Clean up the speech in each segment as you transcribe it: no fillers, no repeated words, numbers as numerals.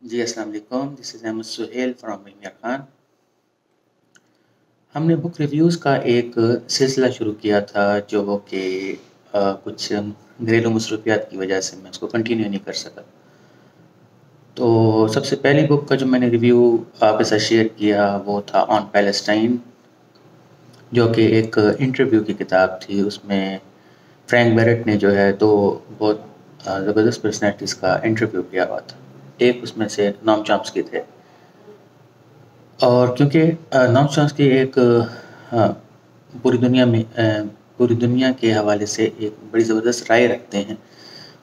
जी अस्सलाम वालेकुम, this is Ahmad Suhail from Mir Khan. हमने बुक रिव्यूज़ का एक सिलसिला शुरू किया था जो कि कुछ घरेलू मसरूफियात की वजह से मैं उसको कंटिन्यू नहीं कर सका। तो सबसे पहली बुक का जो मैंने रिव्यू आपके साथ शेयर किया वो था ऑन पैलेस्टाइन, जो कि एक इंटरव्यू की किताब थी। उसमें फ्रैंक बैरेट ने जो है दो बहुत ज़बरदस्त पर्सनैलिटीज़ का इंटरव्यू किया हुआ था। एक उसमें से नोम चॉम्स्की थे। और क्योंकि नॉम चॉम्स्की एक हाँ, पूरी दुनिया में पूरी दुनिया के हवाले से एक बड़ी ज़बरदस्त राय रखते हैं।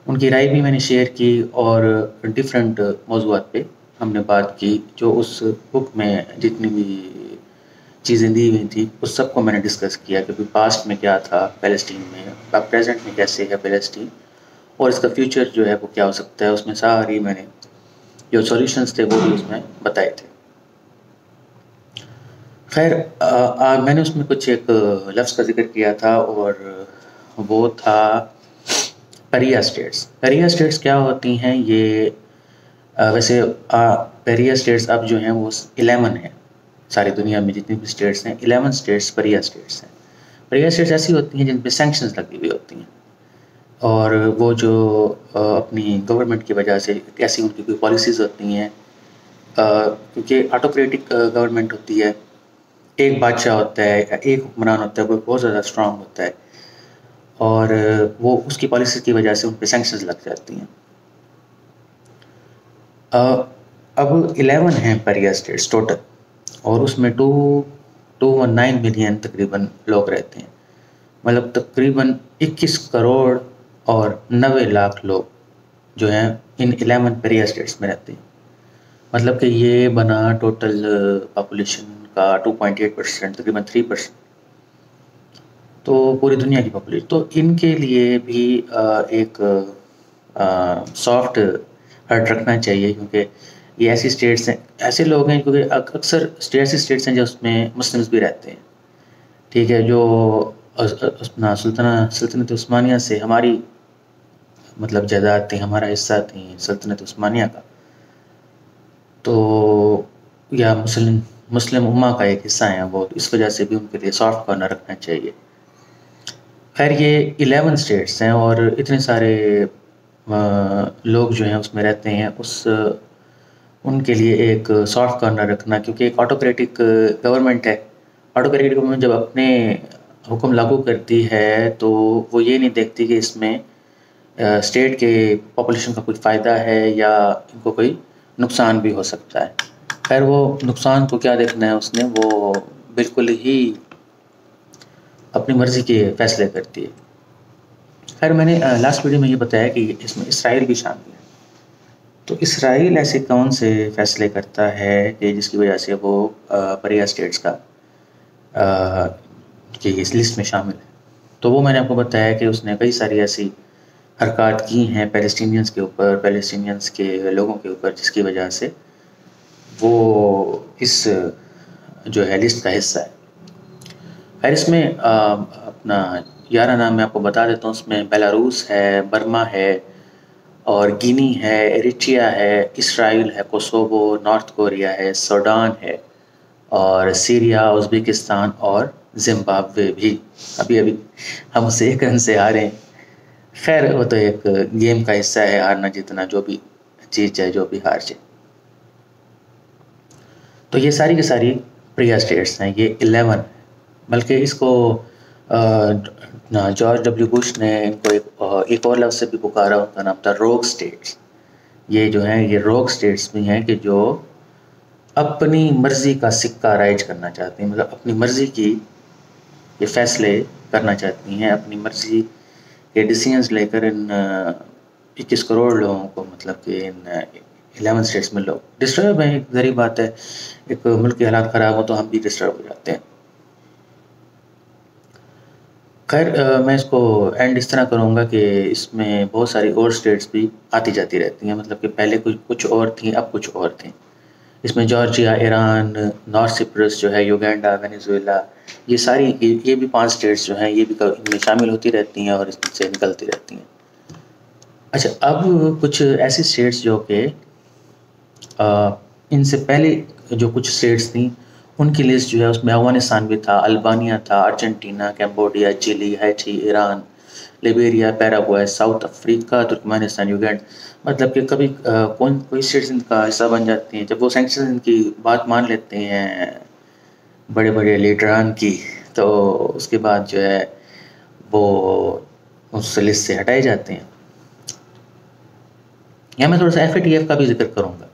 उनकी राय भी मैंने शेयर की और डिफरेंट मौज़ूआत पे हमने बात की। जो उस बुक में जितनी भी चीज़ें दी हुई थी उस सब को मैंने डिस्कस किया कि भाई पास्ट में क्या था पैलेस्टीन में, अब प्रेजेंट में कैसे है पैलेस्टीन, और इसका फ्यूचर जो है वो क्या हो सकता है। उसमें सारी मैंने जो सॉल्यूशंस थे वो भी उसमें बताए थे। खैर मैंने उसमें कुछ एक लफ्ज़ का ज़िक्र किया था और वो था पेरिया स्टेट्स। पेरिया स्टेट्स क्या होती हैं ये वैसे पेरिया स्टेट्स अब जो हैं वो 11 हैं। सारी दुनिया में जितनी भी स्टेट्स हैं 11 स्टेट्स पेरिया स्टेट्स हैं। पेरिया स्टेट्स ऐसी होती हैं जिन पे सैंक्शंस लगी हुई होती हैं और वो जो अपनी गवर्नमेंट की वजह से ऐसी उनकी कोई पॉलिसीज़ होती हैं, क्योंकि ऑटोक्रेटिक गवर्नमेंट होती है। एक बादशाह होता है या एक हुक्मरान होता है, वो बहुत ज़्यादा स्ट्रांग होता है और वो उसकी पॉलिसी की वजह से उन पे सैंक्शंस लग जाती हैं। अब 11 हैं पेरिया स्टेट्स टोटल और उसमें 219 मिलियन तकरीबन लोग रहते हैं। मतलब तकरीबन 21 करोड़ और 90 लाख लोग जो हैं इन 11 पेरिया स्टेट्स में रहते हैं। मतलब कि ये बना टोटल पॉपुलेशन का 2.8%, तकरीबन 3%। तो पूरी दुनिया की पॉपुलेशन, तो इनके लिए भी एक सॉफ्ट हर्ट रखना चाहिए, क्योंकि ये ऐसी स्टेट्स हैं, ऐसे लोग हैं, क्योंकि अक्सर ऐसी स्टेट्स हैं जो उसमें मुस्लिम्स भी रहते हैं। ठीक है, जो अपना सल्तनत उस्मानिया से हमारी मतलब जायदाद थी, हमारा हिस्सा थी सल्तनत उस्मानिया का, तो या मुस्लिम मुस्लिम उम्मा का एक हिस्सा है वो, तो इस वजह से भी उनके लिए सॉफ्ट कॉर्नर रखना चाहिए। खैर ये 11 स्टेट्स हैं और इतने सारे लोग जो हैं उसमें रहते हैं, उनके लिए एक सॉफ्ट कॉर्नर रखना, क्योंकि एक ऑटोक्रेटिक गवर्नमेंट है। ऑटोक्रेटिक गवर्नमेंट जब अपने हुक्म लागू करती है तो वो ये नहीं देखती कि इसमें स्टेट के पॉपुलेशन का कुछ फ़ायदा है या इनको कोई नुकसान भी हो सकता है। खैर वो नुकसान को क्या देखना है उसने, वो बिल्कुल ही अपनी मर्ज़ी के फ़ैसले करती है। खैर मैंने लास्ट वीडियो में ये बताया कि इसमें इसराइल भी शामिल है। तो इसराइल ऐसे कौन से फ़ैसले करता है कि जिसकी वजह से वो पेरिया स्टेट्स का कि इस लिस्ट में शामिल है। तो वो मैंने आपको बताया कि उसने कई सारी ऐसी हरकत की हैं पैलेस्टीनियंस के ऊपर, पैलेस्टीनियंस के लोगों के ऊपर, जिसकी वजह से वो इस जो है लिस्ट का हिस्सा है। खैर इसमें अपना 11 नाम मैं आपको बता देता हूँ। उसमें बेलारूस है, बर्मा है और गिनी है, एरिट्रिया है, इसराइल है, कोसोवो, नॉर्थ कोरिया है, सूडान है और सीरिया, उज़्बेकिस्तान और ज़िम्बाब्वे भी। अभी अभी हम उससे 1 रन से हारे हैं। खैर वो तो एक गेम का हिस्सा है, हारना जीतना, जो भी जीत जाए जो भी हार जाए। तो ये सारी की सारी पेरिया स्टेट्स हैं, ये 11। बल्कि इसको जॉर्ज डब्ल्यू बुश ने इनको एक और लफ्ज़ से भी पुकारा, उनका नाम था रोग स्टेट्स। ये जो हैं ये रोग स्टेट्स भी हैं कि जो अपनी मर्ज़ी का सिक्का राइज करना चाहती हैं, मतलब अपनी मर्ज़ी की ये फ़ैसले करना चाहती हैं, अपनी मर्ज़ी के डिसीजंस लेकर इन 21 करोड़ लोगों को, मतलब कि इन 11 स्टेट्स में लोग डिस्टर्ब हैं। एक ज़ाहिर बात है, एक मुल्क के हालात ख़राब हो तो हम भी डिस्टर्ब हो जाते हैं। खैर मैं इसको एंड इस तरह करूँगा कि इसमें बहुत सारी और स्टेट्स भी आती जाती रहती हैं, मतलब कि पहले कुछ और थी, अब कुछ और थी। इसमें जॉर्जिया, ईरान, नॉर्थ सिप्रस जो है, युगांडा, वेनेजुएला, ये सारी ये भी 5 स्टेट्स जो हैं ये भी इनमें शामिल होती रहती हैं और इससे निकलती रहती हैं। अच्छा, अब कुछ ऐसी स्टेट्स जो कि ان سے پہلے جو کچھ اسٹیٹس تھیں ان کی لسٹ جو ہے اس میں افغانستان بھی تھا، البانیہ تھا، Argentina, Cambodia, Chile, Haiti, Iran, Liberia, Paraguay, South Africa, Turkmenistan, Uganda. مطلب کہ کبھی کوئی اسٹیٹس ان کا حصہ بن جاتی ہیں جب وہ سینکشن ان کی بات مان لیتے ہیں بڑے بڑے لیڈران کی، تو اس کے بعد جو ہے وہ اس لسٹ سے ہٹائے جاتے ہیں. یا میں تھوڑا سا ایف اے ٹی ایف کا بھی ذکر کروں گا،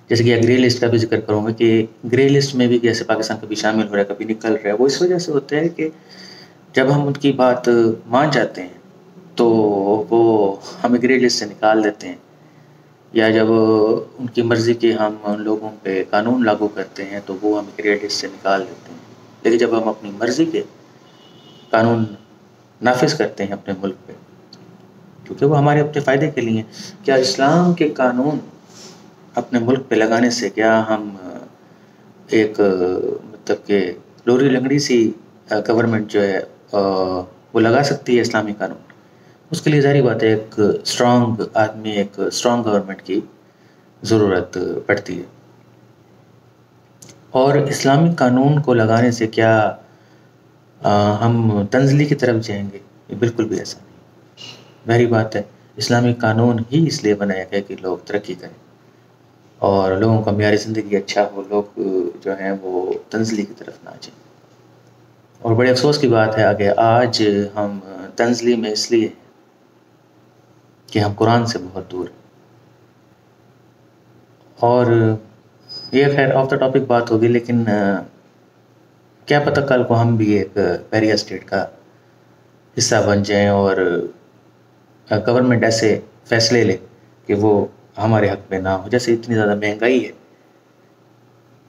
جیسے کہ گرے لسٹ کا بھی ذکر کروں گا کہ گرے لسٹ میں بھی جیسے پاکستان کبھی شامل ہو رہا ہے کبھی نکل رہا ہے. وہ اس وجہ سے ہوتا ہے کہ جب ہم ان کی بات مان جاتے ہیں تو وہ ہمیں گرے لسٹ سے نکال دیتے ہیں، یا جب ان کی مرضی کے ہم ان لوگوں پہ قانون لاگو کرتے ہیں تو وہ ہمیں گرے لسٹ سے نکال دیتے ہیں. لیکن جب ہم اپنی مرضی کے قانون نافذ کرتے ہیں اپنے ملک پہ، کیونکہ وہ ہمارے اپنے فائدے کے لیے ہیں، کیا اسلام کے قانون اپنے ملک پہ لگانے سے کیا ہم ایک مطلب کہ لوری لنگڑی سی گورنمنٹ جو ہے وہ لگا سکتی ہے اسلامی قانون؟ اس کے لیے ظاہری بات ہے ایک اسٹرانگ آدمی، ایک اسٹرانگ گورنمنٹ کی ضرورت پڑتی ہے. اور اسلامی قانون کو لگانے سے کیا ہم تنزلی کی طرف جائیں گے؟ یہ بالکل بھی ایسا نہیں. ظاہری بات ہے اسلامی قانون ہی اس لیے بنایا گیا کہ لوگ ترقی کریں اور لوگوں کا معیار زندگی اچھا ہو، لوگ جو ہیں وہ تنزلی کی طرف نہ جائیں. اور بڑے افسوس کی بات ہے کہ آج ہم تنزلی میں اس لیے کہ ہم قرآن سے بہت دور ہیں. اور یہ خیر آف دا ٹاپک بات ہوگی، لیکن کیا پتہ کل کو ہم بھی ایک پیریا اسٹیٹ کا حصہ بن جائیں اور گورنمنٹ ایسے فیصلے لے کہ وہ ہمارے حق میں نہ ہو. جیسے اتنی زیادہ مہنگائی ہے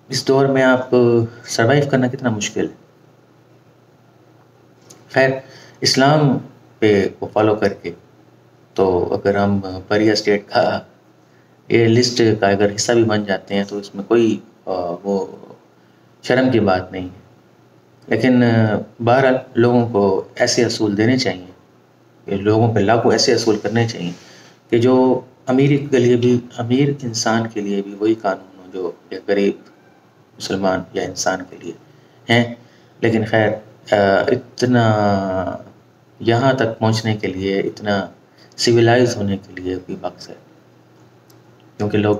اس دور میں، آپ سروائیو کرنا کتنا مشکل ہے. خیر اسلام پہ وہ فالو کر کے تو اگر ہم پیریا اسٹیٹ کا یہ لسٹ کا اگر حصہ بھی بن جاتے ہیں تو اس میں کوئی وہ شرم کی بات نہیں ہے. لیکن بہرحال لوگوں کو ایسے اصول دینے چاہیے کہ لوگوں پہ لاگو ایسے اصول کرنے چاہیے کہ جو امیر کے لیے بھی، امیر انسان کے لیے بھی وہی قانون ہو جو غریب مسلمان یا انسان کے لیے ہیں. لیکن خیر اتنا یہاں تک پہنچنے کے لیے، اتنا سویلائز ہونے کے لیے کوئی وقت ہے، کیونکہ لوگ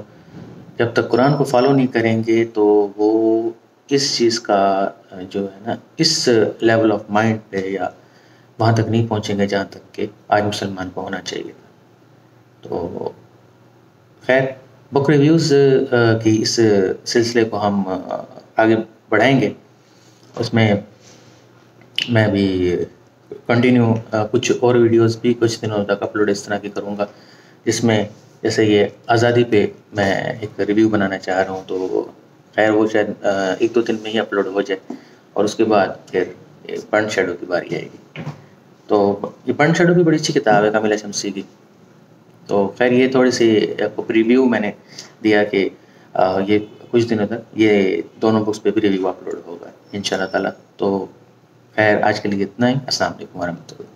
جب تک قرآن کو فالو نہیں کریں گے تو وہ اس چیز کا جو ہے نا اس لیول آف مائنڈ پہ یا وہاں تک نہیں پہنچیں گے جہاں تک کہ آج مسلمان کو ہونا چاہیے. تو خیر بک ریویوز کی اس سلسلے کو ہم آگے بڑھائیں گے. اس میں میں بھی کنٹینیو کچھ اور ویڈیوز بھی کچھ دنوں تک اپلوڈ اس طرح کی کروں گا، جس میں جیسے یہ آزادی پہ میں ایک ریویو بنانا چاہ رہا ہوں. تو خیر وہ شاید 1-2 دن میں ہی اپلوڈ ہو جائے، اور اس کے بعد پھر برن شیڈو کی باری آئے گی. تو یہ برن شیڈو بھی بڑی اچھی کتاب ہے کاملہ شمسی کی. تو خیر یہ تھوڑی سی ریویو میں نے دیا کہ یہ کچھ دنوں تک یہ دونوں بکس پہ بھی ریویو اپلوڈ ہوگا انشاءاللہ تعالیٰ. تو خیر آج کے لیے اتنا ہی. السلام علیکم ورحمۃ اللہ.